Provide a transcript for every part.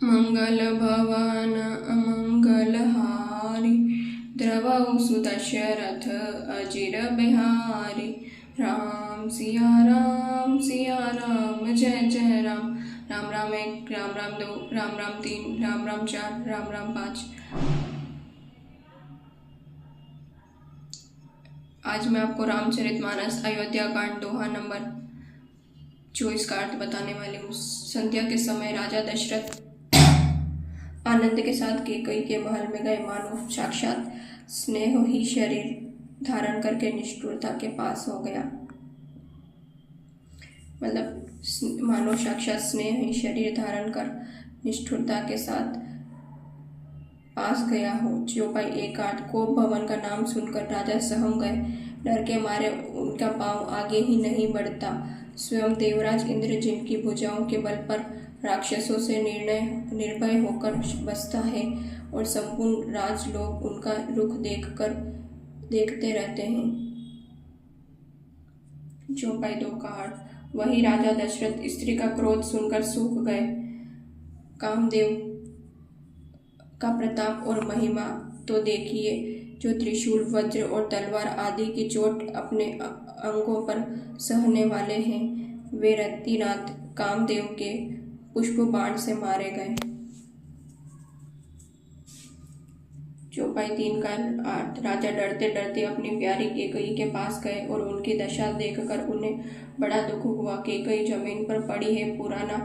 मंगल भवन अमंगलहारी द्रवौ सुदशरथ अजिर बिहारी। राम सिया राम जय जय राम। राम राम एक, राम राम दो, राम राम तीन, राम राम चार, राम राम पाँच। आज मैं आपको रामचरितमानस अयोध्या कांड दोहा नंबर 24 का अर्थ बताने वाली हूँ। संध्या के समय राजा दशरथ आनंद के साथ कैकेयी के महल में गए। मानो साक्षात स्नेह ही शरीर धारण करके निष्ठुरता के पास हो गया। मतलब मानो साक्षात स्नेह ही शरीर धारण कर निष्ठुरता के साथ पास गया हो। चौपाई एक आठ। कोप भवन का नाम सुनकर राजा सहम गए। डर के मारे उनका पांव आगे ही नहीं बढ़ता। स्वयं देवराज इंद्र जिनकी भुजाओं के बल पर राक्षसों से निर्भय होकर बसता है और संपूर्ण राजलोग उनका रुख देखते रहते हैं। चौपाई दो का अर्थ। वही राजा दशरथ स्त्री का क्रोध सुनकर सूख गए। कामदेव का प्रताप और महिमा तो देखिए, जो त्रिशूल वज्र और तलवार आदि की चोट अपने अंगों पर सहने वाले हैं। वे राति रात कामदेव के पुष्प बाण से मारे गए। चौपाई तीन का अर्थ। राजा डरते डरते अपनी प्यारी कैकेयी के पास गए और उनकी दशा देखकर उन्हें बड़ा दुख हुआ। कैकेयी जमीन पर पड़ी है, पुराना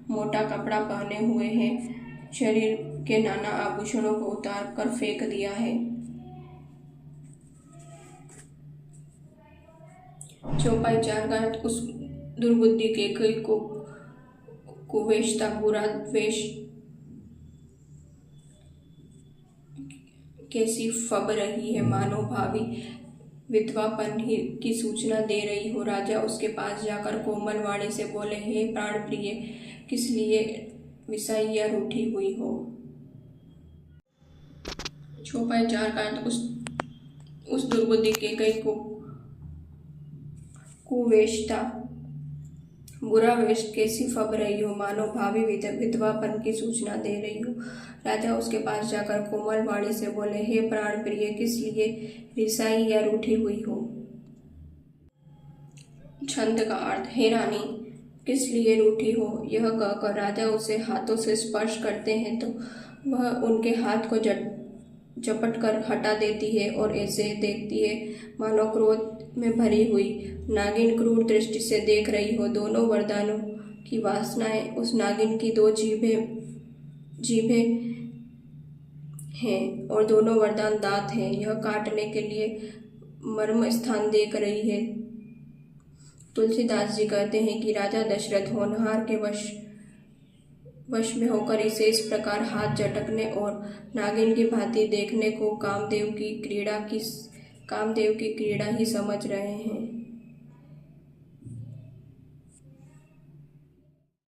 मोटा कपड़ा पहने हुए है, शरीर के नाना आभूषणों को उतार कर फेंक दिया है। चौपाई चार का अर्थ। उस दुर्बुद्धि कैकेयी को कुवेश्ता बुरा द्वेष कैसी फब रही है, मानो भावी विधवापन की सूचना दे रही हो। राजा उसके पास जाकर कोमल वाणी से बोले, हे प्राण प्रिय, किस लिए विषाई या रूठी हुई हो। चौपाई चार का अर्थ। उस दुर्बुद्धि कैकेयी को कुवेश्ता बुरा वेश कैसी फब रही हो, मानो भावी विधवापन की सूचना दे रही हो। राजा उसके पास जाकर कोमल वाणी से बोले, हे प्राण प्रिय, किस लिए रिसाई या रूठी हुई हो। छंद का अर्थ। हे रानी, किस लिए रूठी हो। यह कहकर राजा उसे हाथों से स्पर्श करते हैं तो वह उनके हाथ को झपट कर हटा देती है और ऐसे देखती है मानो क्रोध में भरी हुई नागिन क्रूर दृष्टि से देख रही हो। दोनों वरदानों की वासनाएं उस नागिन की दो जीभें हैं और दोनों वरदान दांत हैं। यह काटने के लिए मर्म स्थान देख रही है। तुलसीदास जी कहते हैं कि राजा दशरथ होनहार के वश में होकर इसे इस प्रकार हाथ झटकने और नागिन की भांति देखने को कामदेव की क्रीड़ा ही समझ रहे हैं।